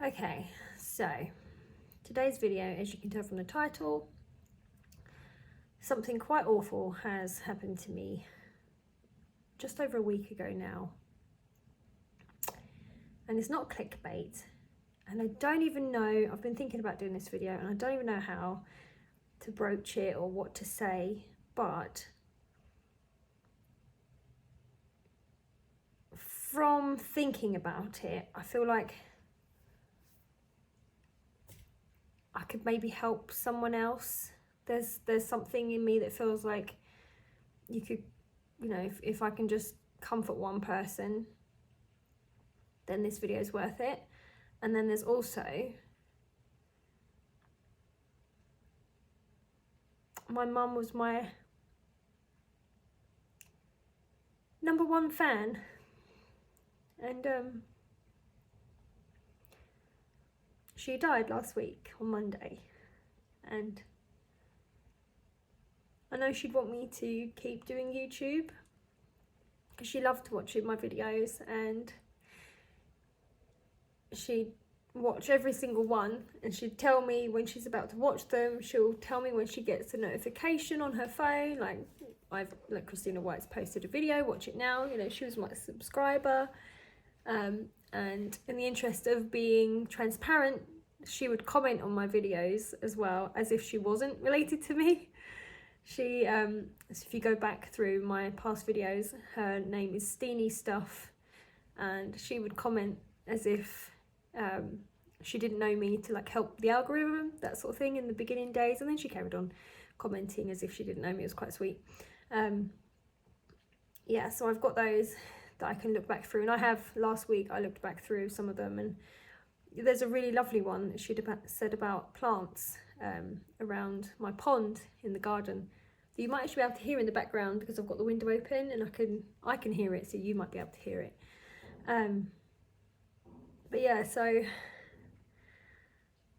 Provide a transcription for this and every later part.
Okay, so today's video, as you can tell from the title, something quite awful has happened to me just over a week ago now. And it's not clickbait, and I don't even know, I've been thinking about doing this video and I don't even know how to broach it or what to say, but from thinking about it, I feel like I could maybe help someone else. There's something in me that feels like you could, if I can just comfort one person, then this video is worth it. And then there's also my mum was my #1 fan, and she died last week on Monday, and I know she'd want me to keep doing YouTube because she loved watching my videos, and she'd watch every single one, and she'd tell me when she's about to watch them. She'll tell me when she gets a notification on her phone, like Christina White's posted a video, watch it now. She was my subscriber, and in the interest of being transparent, she would comment on my videos as well, as if she wasn't related to me. She so if you go back through my past videos, her name is Steenie Stuff, and she would comment as if she didn't know me to help the algorithm, that sort of thing, in the beginning days, and then she carried on commenting as if she didn't know me. It was quite sweet. Yeah, so I've got those that I can look back through, and I have, last week I looked back through some of them, and there's a really lovely one that she'd said about plants around my pond in the garden that you might actually be able to hear in the background because I've got the window open and I can hear it, so you might be able to hear it. But yeah, so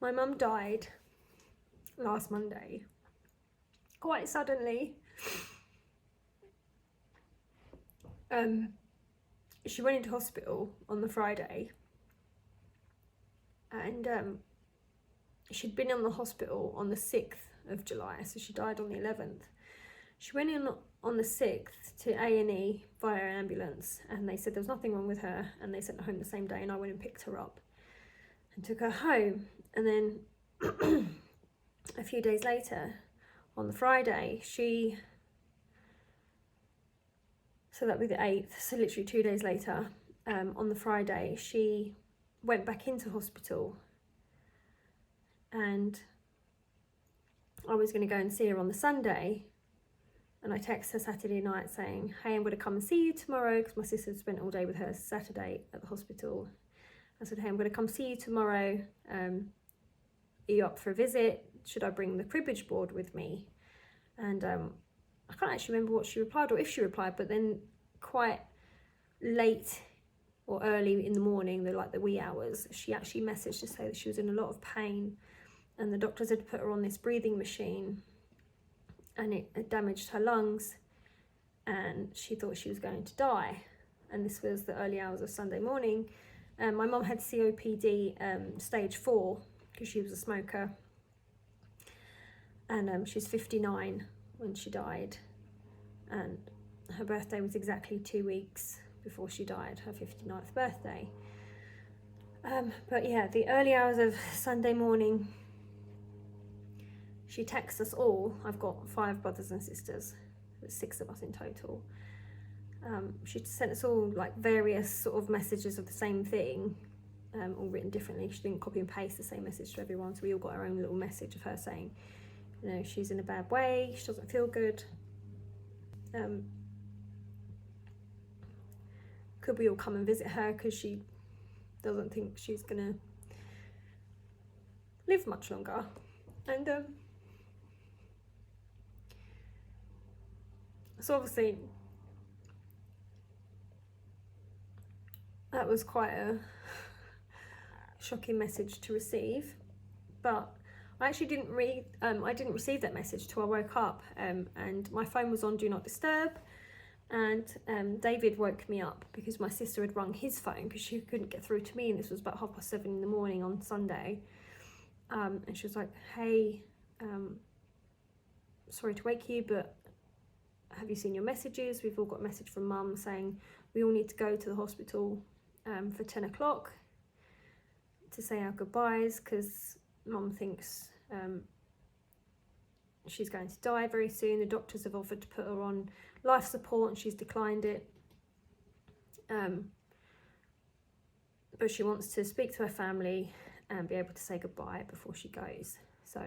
my mum died last Monday, quite suddenly. She went into hospital on the Friday, and she'd been in the hospital on the 6th of July, so she died on the 11th. She went in on the 6th to A&E via ambulance, and they said there was nothing wrong with her, and they sent her home the same day, and I went and picked her up and took her home. And then a few days later, on the Friday, so that'd be the 8th, so literally 2 days later, on the Friday, she went back into hospital, and I was going to go and see her on the Sunday, and I texted her Saturday night saying, hey, I'm going to come and see you tomorrow, because my sister spent all day with her Saturday at the hospital. I said, hey, I'm going to come see you tomorrow. Are you up for a visit? Should I bring the cribbage board with me? And I can't actually remember what she replied, or if she replied, but then quite late or early in the morning, the wee hours, she actually messaged to say that she was in a lot of pain, and the doctors had put her on this breathing machine, and it damaged her lungs, and she thought she was going to die. And this was the early hours of Sunday morning. My mum had COPD stage 4 because she was a smoker, and she's 59 when she died, and her birthday was exactly 2 weeks before she died, her 59th birthday. But yeah, the early hours of Sunday morning, she texts us all. I've got 5 brothers and sisters, there's 6 of us in total. She sent us all various sort of messages of the same thing, all written differently. She didn't copy and paste the same message to everyone, so we all got our own little message of her saying, she's in a bad way, she doesn't feel good. Could we all come and visit her, because she doesn't think she's gonna live much longer. And so obviously that was quite a shocking message to receive, but I actually didn't receive that message till I woke up, and my phone was on Do Not Disturb, And David woke me up because my sister had rung his phone because she couldn't get through to me, and this was about 7:30 in the morning on Sunday. And she was like, hey, sorry to wake you, but have you seen your messages? We've all got a message from Mum saying we all need to go to the hospital for 10 o'clock to say our goodbyes because Mum thinks she's going to die very soon. The doctors have offered to put her on life support and she's declined it. But she wants to speak to her family and be able to say goodbye before she goes. So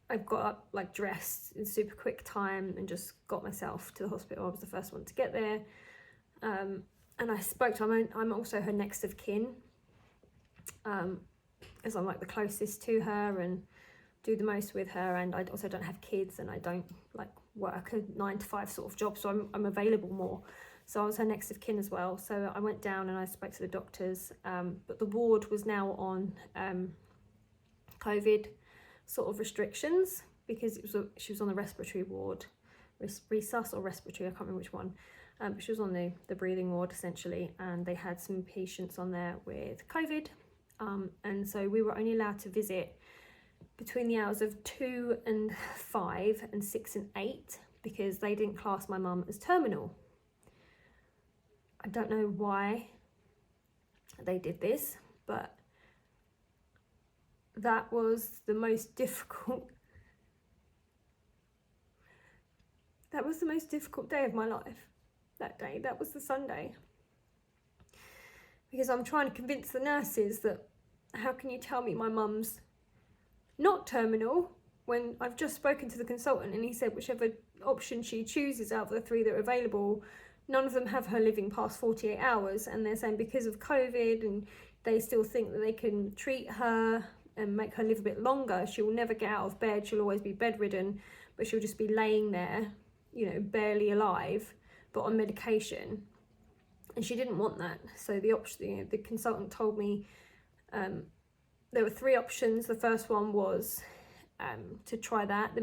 I've got up, like, dressed in super quick time and just got myself to the hospital. I was the first one to get there. And I spoke to her. I'm also her next of kin, as I'm like the closest to her and do the most with her. And I also don't have kids and I don't like work a 9-to-5 sort of job, so I'm available more. So I was her next of kin as well. So I went down and I spoke to the doctors, but the ward was now on COVID sort of restrictions because she was on the respiratory ward, resus or respiratory, I can't remember which one. But she was on the breathing ward essentially, and they had some patients on there with COVID. And so we were only allowed to visit between the hours of 2 and 5 and 6 and 8 because they didn't class my mum as terminal. I don't know why they did this, but that was the most difficult. That was the most difficult day of my life. That day, that was the Sunday. Because I'm trying to convince the nurses that how can you tell me my mum's not terminal when I've just spoken to the consultant and he said whichever option she chooses out of the 3 that are available, none of them have her living past 48 hours, and they're saying because of COVID and they still think that they can treat her and make her live a bit longer, she will never get out of bed, she'll always be bedridden, but she'll just be laying there, you know, barely alive, but on medication. And she didn't want that. So the consultant told me there were 3 options. The first one was to try that, the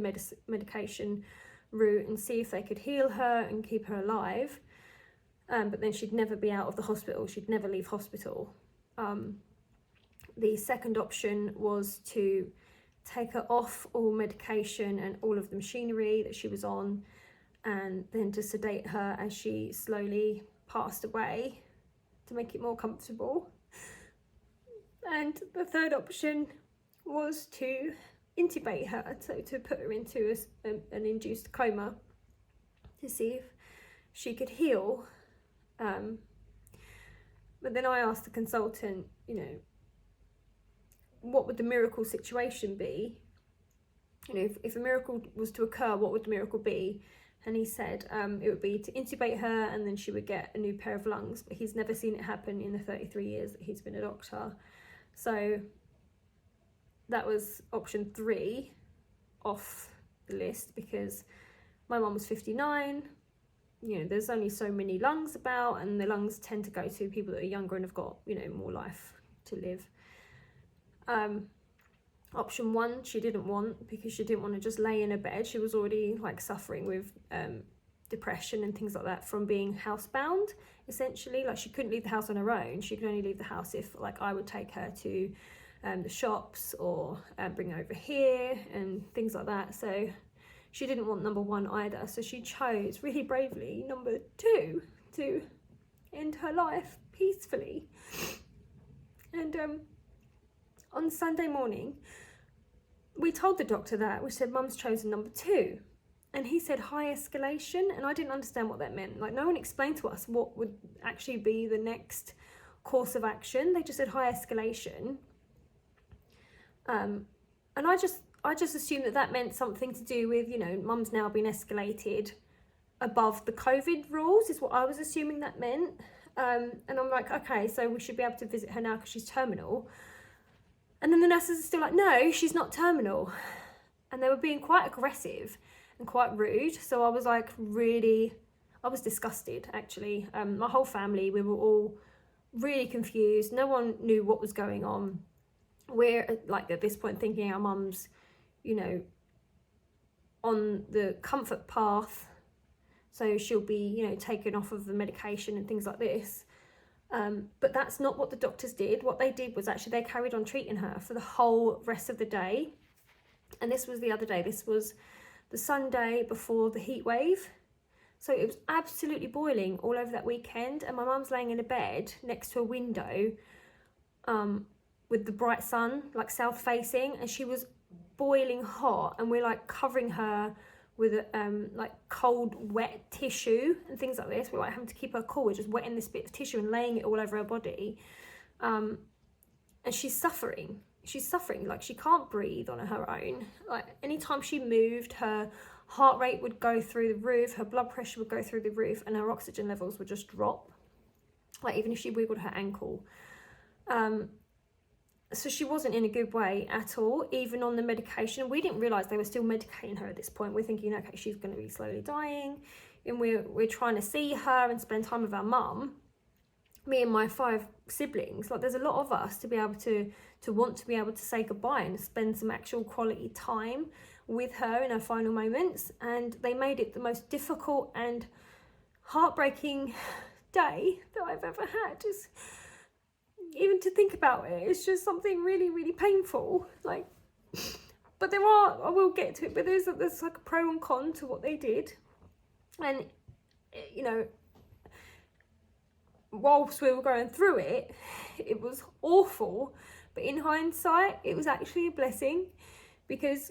medication route, and see if they could heal her and keep her alive. But then she'd never be out of the hospital. She'd never leave hospital. The second option was to take her off all medication and all of the machinery that she was on, and then to sedate her as she slowly passed away to make it more comfortable. And the third option was to intubate her, so to put her into an induced coma to see if she could heal. But then I asked the consultant, you know, what would the miracle situation be? You know, if a miracle was to occur, what would the miracle be? And he said it would be to intubate her and then she would get a new pair of lungs. But he's never seen it happen in the 33 years that he's been a doctor. So that was option 3 off the list because my mum was 59. You know, there's only so many lungs about, and the lungs tend to go to people that are younger and have got, you know, more life to live. Option 1 she didn't want because she didn't want to just lay in a bed. She was already like suffering with depression and things like that from being housebound, essentially. Like she couldn't leave the house on her own. She could only leave the house if like I would take her to the shops or bring her over here and things like that. So she didn't want number 1 either. So she chose really bravely number 2 to end her life peacefully. And on Sunday morning, we told the doctor that. We said, Mum's chosen number 2. And he said high escalation. And I didn't understand what that meant. Like, no one explained to us what would actually be the next course of action. They just said high escalation. And I just assumed that meant something to do with, you know, Mum's now been escalated above the COVID rules, is what I was assuming that meant. And I'm like, okay, so we should be able to visit her now because she's terminal. And then the nurses are still like, no, she's not terminal. And they were being quite aggressive and quite rude. So I was like, I was disgusted, actually. My whole family, we were all really confused. No one knew what was going on. We're, like, at this point thinking our mum's, you know, on the comfort path so she'll be, you know, taken off of the medication and things like this. But that's not what the doctors did. What they did was actually they carried on treating her for the whole rest of the day. And this was the other day. This was the Sunday before the heat wave. So it was absolutely boiling all over that weekend. And my mum's laying in a bed next to a window with the bright sun, like south facing. And she was boiling hot. And we're like covering her with like cold, wet tissue and things like this. We're like having to keep her cool. We're just wetting this bit of tissue and laying it all over her body. And she's suffering. She's suffering, like she can't breathe on her own. Like anytime she moved, her heart rate would go through the roof, her blood pressure would go through the roof, and her oxygen levels would just drop. Like even if she wiggled her ankle. So she wasn't in a good way at all, even on the medication. We didn't realise they were still medicating her at this point. We're thinking, okay, she's going to be slowly dying. And we're trying to see her and spend time with our mum. Me and my 5 siblings. Like there's a lot of us to be able to want to be able to say goodbye and spend some actual quality time with her in her final moments. And they made it the most difficult and heartbreaking day that I've ever had. Just even to think about it, it's just something really, really painful. Like, but there are, I will get to it, but there's like a pro and con to what they did. And, you know, whilst we were going through it, it was awful. But in hindsight, it was actually a blessing, because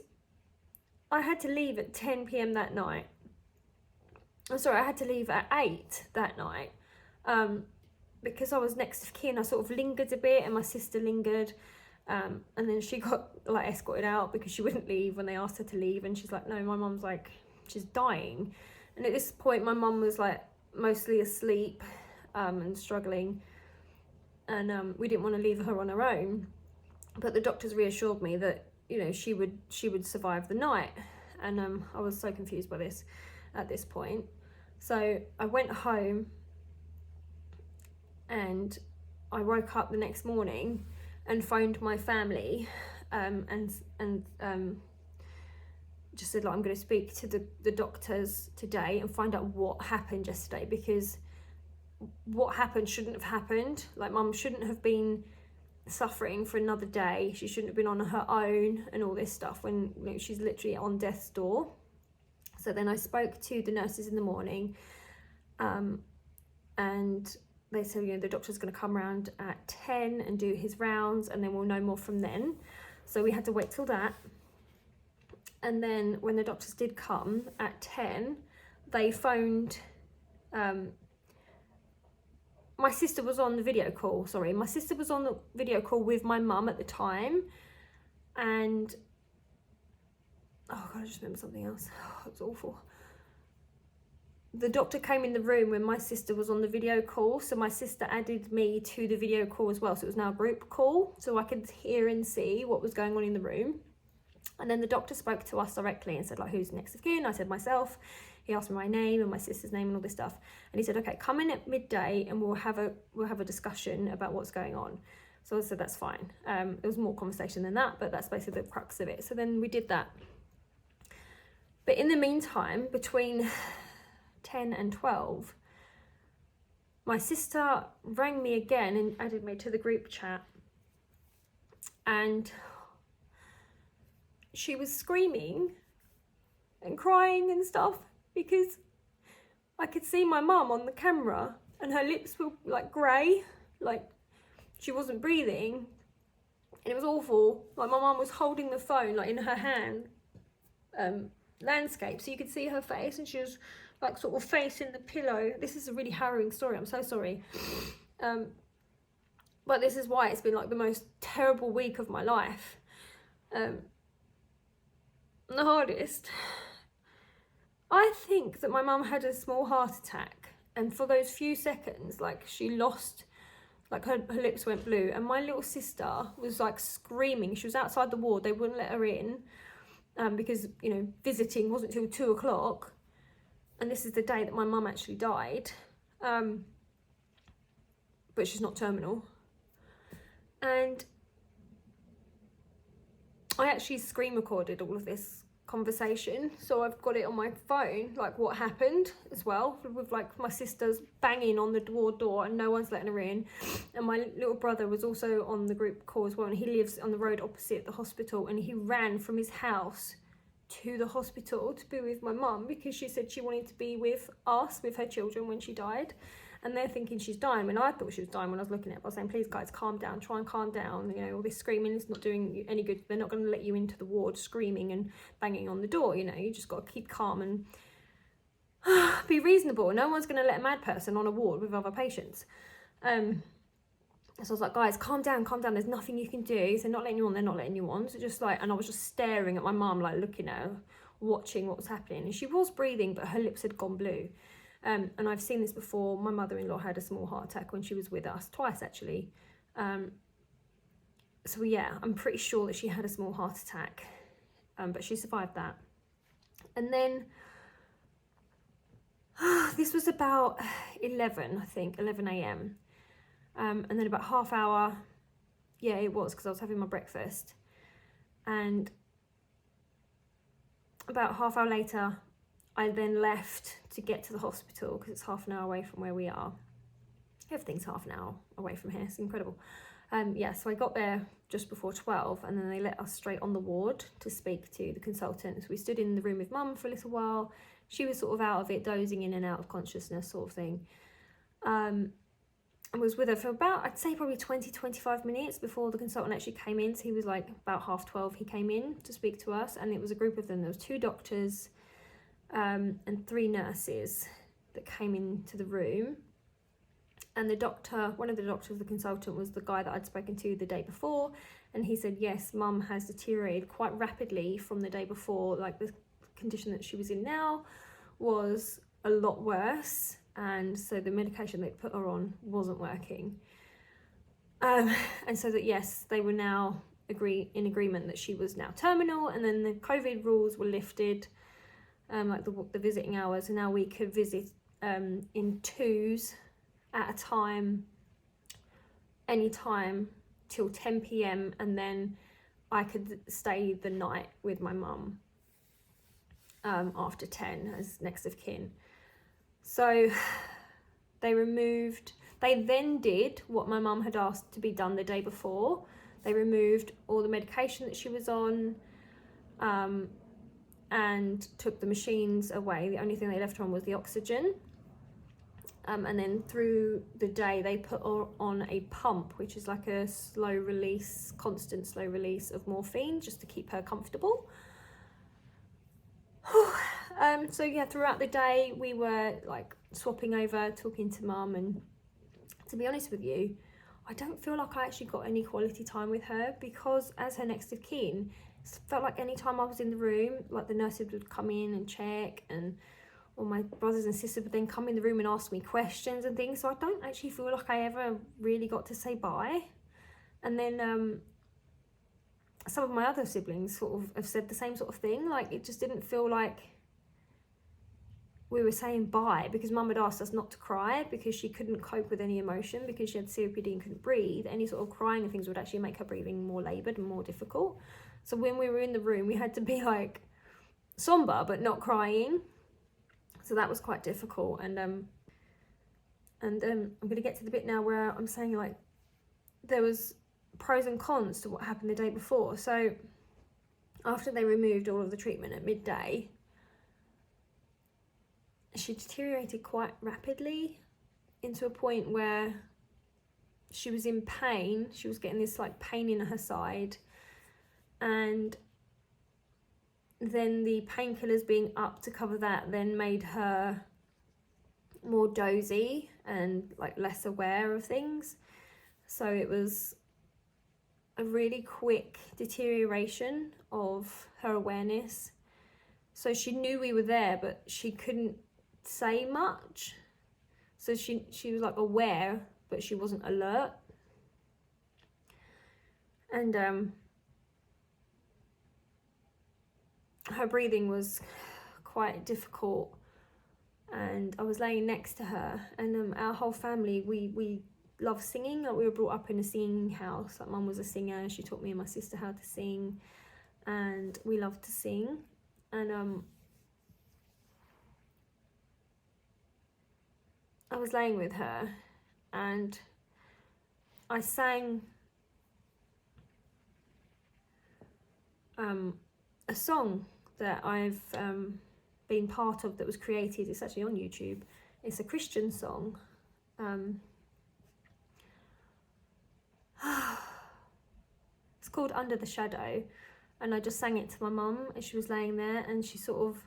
I had to leave at 10 p.m. that night. I'm sorry, I had to leave at 8 that night. Because I was next of kin, I sort of lingered a bit, and my sister lingered, and then she got like escorted out because she wouldn't leave when they asked her to leave, and she's like, no, my mum's like, she's dying. And at this point my mum was like mostly asleep and struggling, and we didn't want to leave her on her own, but the doctors reassured me that, you know, she would survive the night. And I was so confused by this at this point. So I went home, and I woke up the next morning and phoned my family, and just said, like, I'm going to speak to the doctors today and find out what happened yesterday, because what happened shouldn't have happened. Like, mum shouldn't have been suffering for another day. She shouldn't have been on her own and all this stuff when, you know, she's literally on death's door. So then I spoke to the nurses in the morning, and they said, you know, the doctor's going to come around at 10 and do his rounds, and then we'll know more from then. So we had to wait till that. And then when the doctors did come at 10, they phoned, my sister was on the video call, sorry. My sister was on the video call with my mum at the time. And, oh God, I just remembered something else. Oh, it was awful. The doctor came in the room when my sister was on the video call. So my sister added me to the video call as well. So it was now a group call, so I could hear and see what was going on in the room. And then the doctor spoke to us directly and said, like, who's next of kin? I said myself. He asked me my name and my sister's name and all this stuff. And he said, okay, come in at midday and we'll have a discussion about what's going on. So I said, that's fine. There was more conversation than that, but that's basically the crux of it. So then we did that. But in the meantime, between 10 and 12, my sister rang me again and added me to the group chat. And she was screaming and crying and stuff, because I could see my mum on the camera and her lips were like grey, like she wasn't breathing, and it was awful. Like my mum was holding the phone like in her hand, landscape, so you could see her face, and she was like sort of facing the pillow. This is a really harrowing story, I'm so sorry. But this is why it's been like the most terrible week of my life. The hardest. I think that my mum had a small heart attack, and for those few seconds, like she lost, like her lips went blue, and my little sister was like screaming. She was outside the ward, they wouldn't let her in, because, you know, visiting wasn't till 2 o'clock, and this is the day that my mum actually died, but she's not terminal. And I actually screen recorded all of this conversation, so I've got it on my phone, like what happened as well, with like my sister's banging on the door and no one's letting her in, and my little brother was also on the group call as well, and he lives on the road opposite the hospital, and he ran from his house to the hospital to be with my mum because she said she wanted to be with us, with her children, when she died. And they're thinking she's dying, and I thought she was dying when I was looking at it. I was saying, please guys, calm down, try and calm down. You know, all this screaming is not doing you any good. They're not going to let you into the ward screaming and banging on the door. You know, you just got to keep calm and be reasonable. No one's going to let a mad person on a ward with other patients. So I was like, guys, calm down. There's nothing you can do. So they're not letting you on, they're not letting you on. So just like, and I was just staring at my mum, like looking at her, watching what was happening. And she was breathing, but her lips had gone blue. And I've seen this before. My mother-in-law had a small heart attack when she was with us, twice actually. So yeah, I'm pretty sure that she had a small heart attack, but she survived that. And then this was about 11 a.m. And then about half hour, yeah, it was, because I was having my breakfast. And about half hour later, I then left to get to the hospital because it's half an hour away from where we are. Everything's half an hour away from here. It's incredible. Yeah, so I got there just before 12, and then they let us straight on the ward to speak to the consultant. So we stood in the room with mum for a little while. She was sort of out of it, dozing in and out of consciousness sort of thing. I was with her for about, I'd say probably 20-25 minutes before the consultant actually came in. So he was like about 12:30, he came in to speak to us, and it was a group of them. There was 2 doctors, and 3 nurses that came into the room. And the doctor, one of the doctors, the consultant, was the guy that I'd spoken to the day before, and he said, yes, mum has deteriorated quite rapidly from the day before. Like, the condition that she was in now was a lot worse, and so the medication they put her on wasn't working. And so that, yes, they were now in agreement that she was now terminal, and then the COVID rules were lifted, like the visiting hours, and now we could visit in 2s at a time, anytime till 10 p.m, and then I could stay the night with my mum after 10 as next of kin. So they then did what my mum had asked to be done the day before. They removed all the medication that she was on, and took the machines away. The only thing they left her on was the oxygen. And then through the day, they put her on a pump, which is like a constant slow release of morphine, just to keep her comfortable. So yeah, throughout the day, we were like swapping over, talking to mum, and to be honest with you, I don't feel like I actually got any quality time with her, because as her next of kin, it felt like any time I was in the room, like the nurses would come in and check, and or my brothers and sisters would then come in the room and ask me questions and things. So I don't actually feel like I ever really got to say bye. And then some of my other siblings sort of have said the same sort of thing. Like, it just didn't feel like we were saying bye, because mum had asked us not to cry because she couldn't cope with any emotion, because she had COPD and couldn't breathe. Any sort of crying and things would actually make her breathing more laboured and more difficult. So when we were in the room, we had to be like somber but not crying. So that was quite difficult. And I'm going to get to the bit now where I'm saying, like, there was pros and cons to what happened the day before. So after they removed all of the treatment at midday, she deteriorated quite rapidly into a point where she was in pain. She was getting this like pain in her side, and then the painkillers being up to cover that then made her more dozy and like less aware of things. So it was a really quick deterioration of her awareness. So she knew we were there, but she couldn't say much. So she was like aware, but she wasn't alert. And her breathing was quite difficult, and I was laying next to her, and our whole family, we love singing. Like, we were brought up in a singing house. Like, mum was a singer, she taught me and my sister how to sing, and we loved to sing. And I was laying with her, and I sang a song that I've been part of that was created. It's actually on YouTube. It's a Christian song. It's called Under the Shadow, and I just sang it to my mum as she was laying there, and she sort of,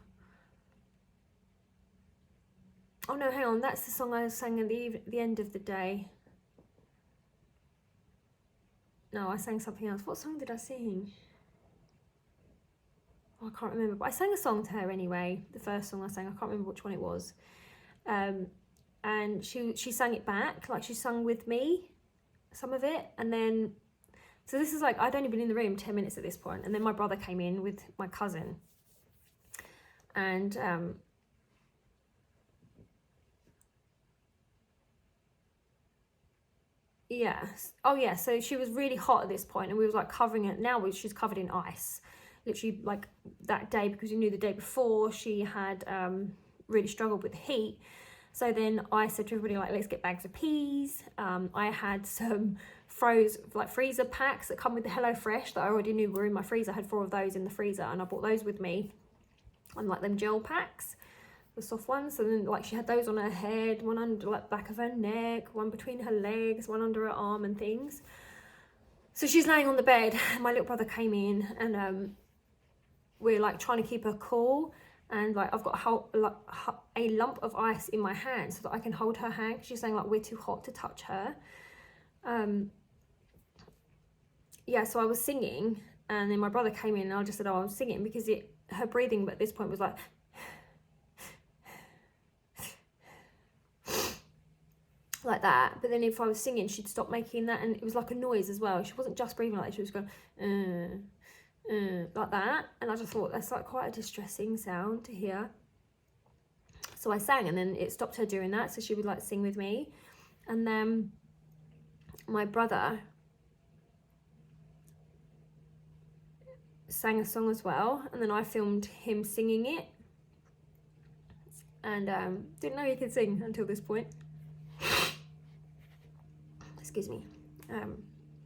oh no, hang on, that's the song I sang at the end of the day. No, I sang something else. What song did I sing? Oh, I can't remember, but I sang a song to her anyway. The first song I sang, I can't remember which one it was. And she sang it back, like she sung with me, some of it. And then, so this is like, I'd only been in the room 10 minutes at this point, and then my brother came in with my cousin. And yeah, oh yeah, so she was really hot at this point, and we was like covering it. Now she's covered in ice, literally, like that day, because we knew the day before she had really struggled with the heat. So then I said to everybody, like, let's get bags of peas. I had some freezer packs that come with the HelloFresh that I already knew were in my freezer. I had 4 of those in the freezer, and I brought those with me, and like them gel packs, the soft ones. And then like she had those on her head, one under like back of her neck, one between her legs, one under her arm and things. So she's laying on the bed, and my little brother came in, and we're like trying to keep her cool, and like I've got a lump of ice in my hand so that I can hold her hand. She's saying like we're too hot to touch her. Yeah, so I was singing, and then my brother came in, and I just said, oh, I'm singing, because her breathing at this point was like like that. But then if I was singing, she'd stop making that, and it was like a noise as well. She wasn't just breathing like that, she was going like that. And I just thought that's like quite a distressing sound to hear. So I sang, and then it stopped her doing that, so she would like sing with me. And then my brother sang a song as well, and then I filmed him singing it, and didn't know he could sing until this point. Excuse me.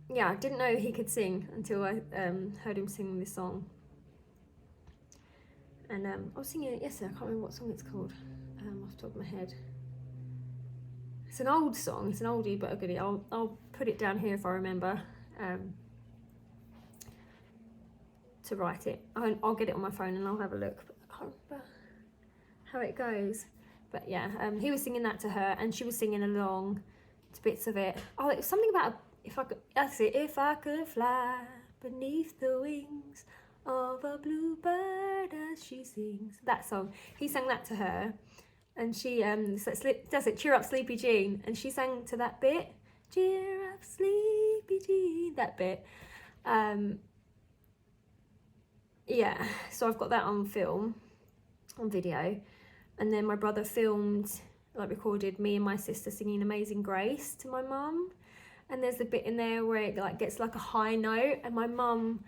Yeah, I didn't know he could sing until I heard him sing this song. And I was singing it yesterday. I can't remember what song it's called off the top of my head. It's an old song. It's an oldie but a goodie. I'll put it down here if I remember to write it. I'll get it on my phone and I'll have a look. But I can't remember how it goes. But yeah, he was singing that to her, and she was singing along to bits of it. Oh, it was something about if I could fly beneath the wings of a bluebird as she sings. That song. He sang that to her, and she does it, cheer up Sleepy Jean, and she sang to that bit, cheer up Sleepy Jean, that bit. Yeah, so I've got that on video. And then my brother recorded me and my sister singing Amazing Grace to my mum. And there's a bit in there where it like gets like a high note, and my mum,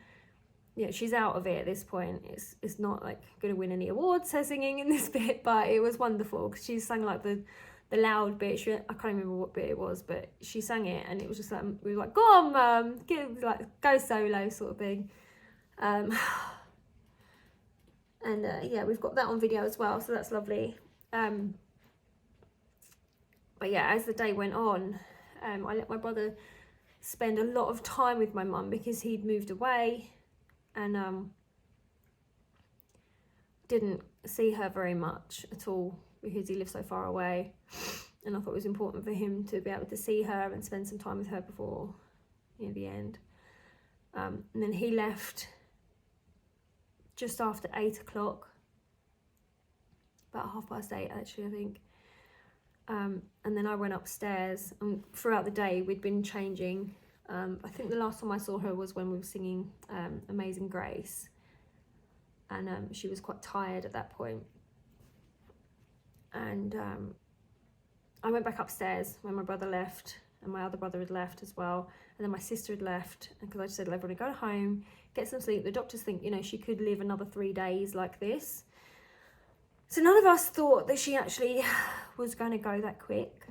yeah, she's out of it at this point. It's not like gonna win any awards, her singing in this bit, but it was wonderful because she sang like the loud bit. I can't remember what bit it was, but she sang it, and it was just like, we were like, go on mum, go solo sort of thing. And yeah, we've got that on video as well, so that's lovely. But yeah, as the day went on, I let my brother spend a lot of time with my mum because he'd moved away, and didn't see her very much at all because he lived so far away. And I thought it was important for him to be able to see her and spend some time with her before the end. And then he left just after 8 o'clock, about 8:30 actually, I think. And then I went upstairs, and throughout the day we'd been changing. I think the last time I saw her was when we were singing Amazing Grace, and she was quite tired at that point. And I went back upstairs when my brother left, and my other brother had left as well, and then my sister had left, and because I just said, everybody go home, get some sleep. The doctors think, you know, she could live another 3 days like this. So none of us thought that she actually was going to go that quick.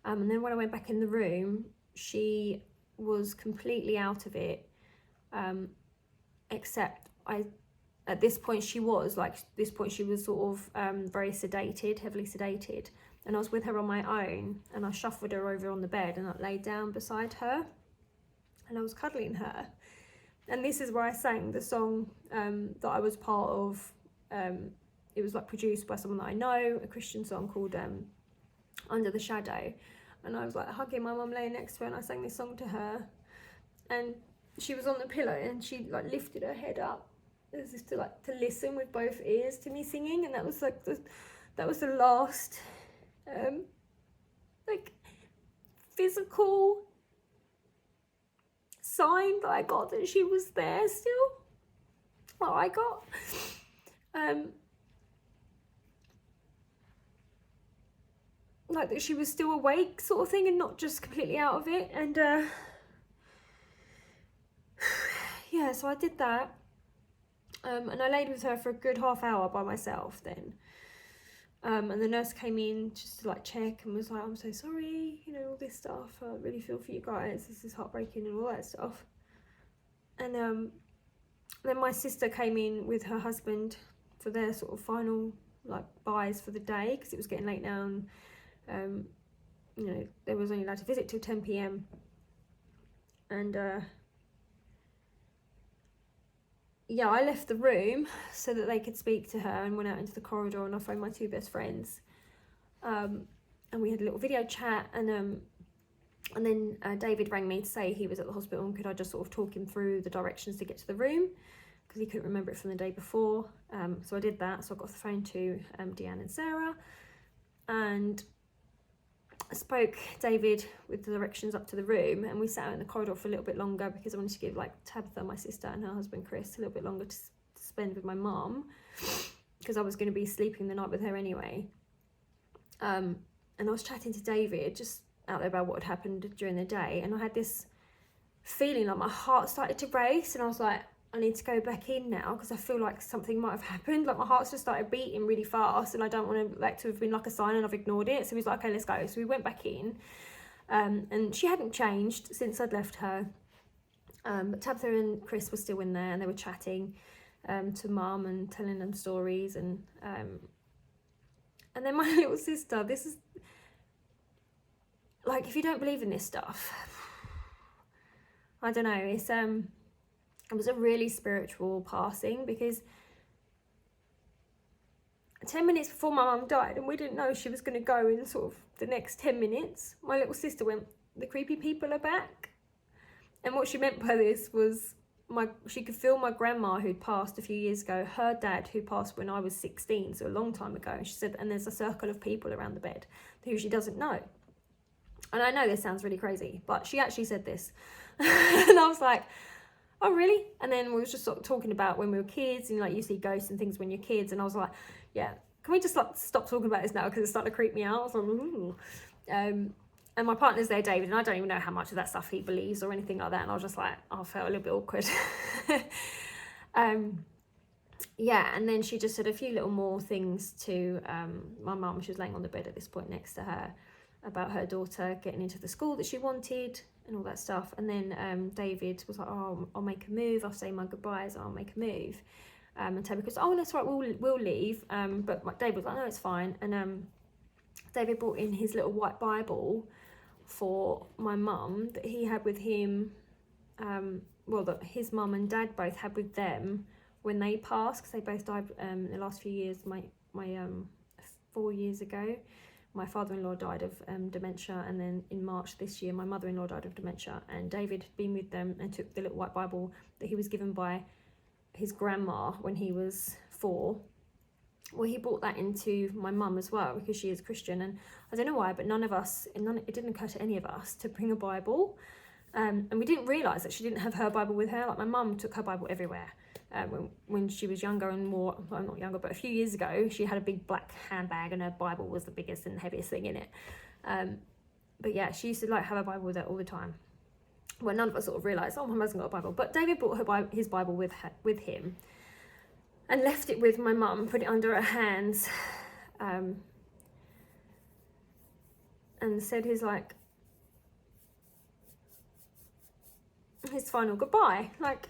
And then when I went back in the room, she was completely out of it, except at this point she was sort of very sedated, heavily sedated, and I was with her on my own, and I shuffled her over on the bed and I laid down beside her and I was cuddling her. And this is where I sang the song that I was part of. It was like produced by someone that I know, a Christian song called Under the Shadow, and I was like hugging my mum laying next to her, and I sang this song to her, and she was on the pillow and she like lifted her head up as if to listen with both ears to me singing, and that was like the last like physical sign that I got that she was there still. What I got. Like that she was still awake sort of thing and not just completely out of it. And yeah, so I did that, and I laid with her for a good half hour by myself then, and the nurse came in just to like check and was like, I'm so sorry, you know, all this stuff, I really feel for you guys, this is heartbreaking and all that stuff. And then my sister came in with her husband for their sort of final like buys for the day, because it was getting late now, and you know, they was only allowed to visit till 10 p.m. and yeah, I left the room so that they could speak to her, and went out into the corridor, and I phoned my two best friends, and we had a little video chat, and then David rang me to say he was at the hospital and could I just sort of talk him through the directions to get to the room, because he couldn't remember it from the day before. So I did that. So I got off the phone to Deanne and Sarah, and I spoke David with the directions up to the room, and we sat out in the corridor for a little bit longer because I wanted to give like Tabitha, my sister, and her husband Chris a little bit longer to spend with my mum, because I was going to be sleeping the night with her anyway. And I was chatting to David just out there about what had happened during the day, and I had this feeling like my heart started to race, and I was like, I need to go back in now because I feel like something might have happened. Like my heart's just started beating really fast, and I don't want to like to have been like a sign and I've ignored it. So he was like, okay, let's go. So we went back in, and she hadn't changed since I'd left her. But Tabitha and Chris were still in there, and they were chatting to mum and telling them stories, and then my little sister, this is like, if you don't believe in this stuff, I don't know, it was a really spiritual passing, because 10 minutes before my mum died, and we didn't know she was going to go in sort of the next 10 minutes, my little sister went, the creepy people are back. And what she meant by this was she could feel my grandma who'd passed a few years ago, her dad who passed when I was 16, so a long time ago. And she said, and there's a circle of people around the bed who she doesn't know. And I know this sounds really crazy, but she actually said this. And I was like, oh really? And then we was just sort of talking about when we were kids, and like you see ghosts and things when you're kids, and I was like, yeah, can we just like stop talking about this now, because it's starting to creep me out. I was like, ooh. And my partner's there, David, and I don't even know how much of that stuff he believes or anything like that, and I was just like, I felt a little bit awkward. Yeah, and then she just said a few little more things to my mum. She was laying on the bed at this point next to her, about her daughter getting into the school that she wanted and all that stuff. And then David was like, oh, I'll make a move, I'll say my goodbyes, I'll make a move. And Toby goes, oh, that's right, we'll leave. But David was like, no, it's fine. And David brought in his little white Bible for my mum that he had with him, that his mum and dad both had with them when they passed, because they both died in the last few years. My 4 years ago, my father-in-law died of dementia, and then in March this year my mother-in-law died of dementia, and David had been with them and took the little white Bible that he was given by his grandma when he was 4. Well, he brought that into my mum as well, because she is Christian, and I don't know why, but it didn't occur to any of us to bring a Bible, and we didn't realise that she didn't have her Bible with her. Like my mum took her Bible everywhere. When she was younger and more, well, not younger, but a few years ago, she had a big black handbag, and her Bible was the biggest and heaviest thing in it. But yeah, she used to like have a Bible with her all the time. Well, none of us sort of realised, oh, Mum hasn't got a Bible. But David brought his Bible with him and left it with my mum, put it under her hands, and said his final goodbye. Like,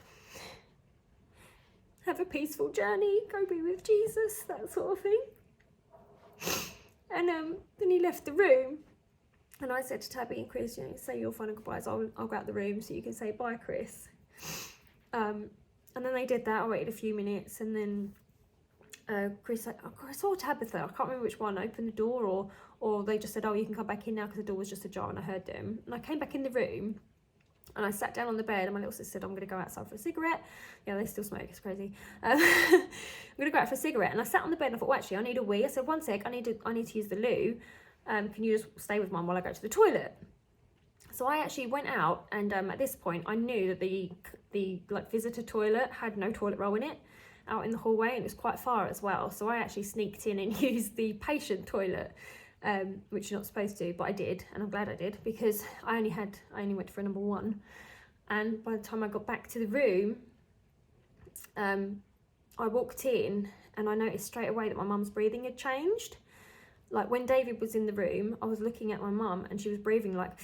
have a peaceful journey, go be with Jesus, that sort of thing. And then he left the room. And I said to Tabby and Chris, say your final goodbyes. I'll go out the room so you can say bye, Chris. And then they did that. I waited a few minutes, and then Chris I saw Tabitha. I can't remember which one opened the door, or they just said, oh, you can come back in now, because the door was just ajar and I heard them. And I came back in the room, and I sat down on the bed, and my little sister said, I'm going to go outside for a cigarette. Yeah, they still smoke, it's crazy. I'm going to go out for a cigarette. And I sat on the bed and I thought, well, actually, I need a wee. I said, one sec, I need to use the loo. Can you just stay with Mum while I go to the toilet? So I actually went out, and at this point I knew that the like visitor toilet had no toilet roll in it out in the hallway, and it was quite far as well. So I actually sneaked in and used the patient toilet, which you're not supposed to, but I did, and I'm glad I did, because I only went for a number 1. And by the time I got back to the room, I walked in and I noticed straight away that my mum's breathing had changed. Like, when David was in the room, I was looking at my mum, and she was breathing like,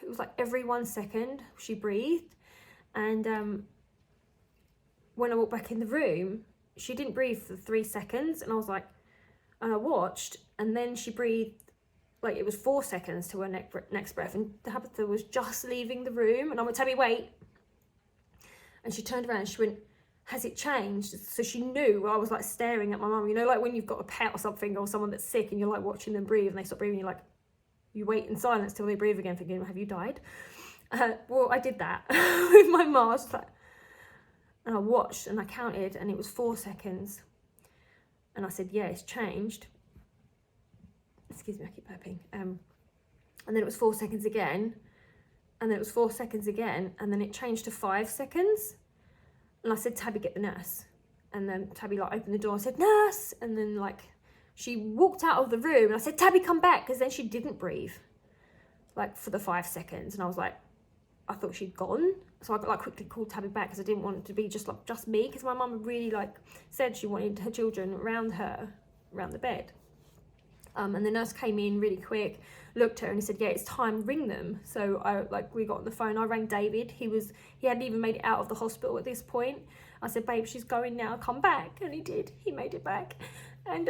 it was like every 1 second she breathed. And when I walked back in the room, she didn't breathe for 3 seconds, and I was like, and I watched, and then she breathed like it was 4 seconds to her next breath, and Tabitha was just leaving the room, and I went, Tabby, wait. And she turned around and she went, has it changed? So she knew. I was like staring at my mum, like when you've got a pet or something, or someone that's sick, and you're like watching them breathe, and they stop breathing, you're like, you wait in silence till they breathe again, thinking, have you died? Well, I did that with my mum. I was like, and I watched and I counted, and it was 4 seconds. And I said, yeah, it's changed. Excuse me, I keep burping. And then it was 4 seconds again, and then it was 4 seconds again, and then it changed to 5 seconds. And I said, Tabby, get the nurse. And then Tabby like opened the door. I said, nurse. And then like she walked out of the room, and I said, Tabby, come back, because then she didn't breathe like for the 5 seconds. And I was like, I thought she'd gone. So I like quickly called Tabby back, because I didn't want it to be just me, because my mum really like said she wanted her children around the bed. And the nurse came in really quick, looked at her, and he said, yeah, it's time, ring them. So we got on the phone. I rang David. He hadn't even made it out of the hospital at this point. I said, babe, she's going now, come back. And he did. He made it back. And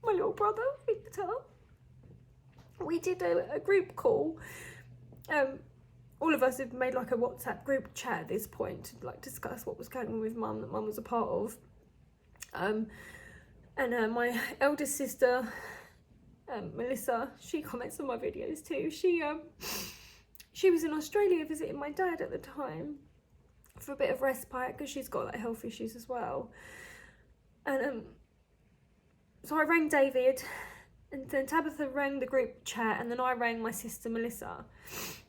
my little brother, Victor, we did a group call. All of us have made like a WhatsApp group chat at this point to like discuss what was going on with Mum, that Mum was a part of. And my eldest sister, Melissa, she comments on my videos too. She was in Australia visiting my dad at the time for a bit of respite, because she's got like health issues as well. And so I rang David, and then Tabitha rang the group chat, and then I rang my sister Melissa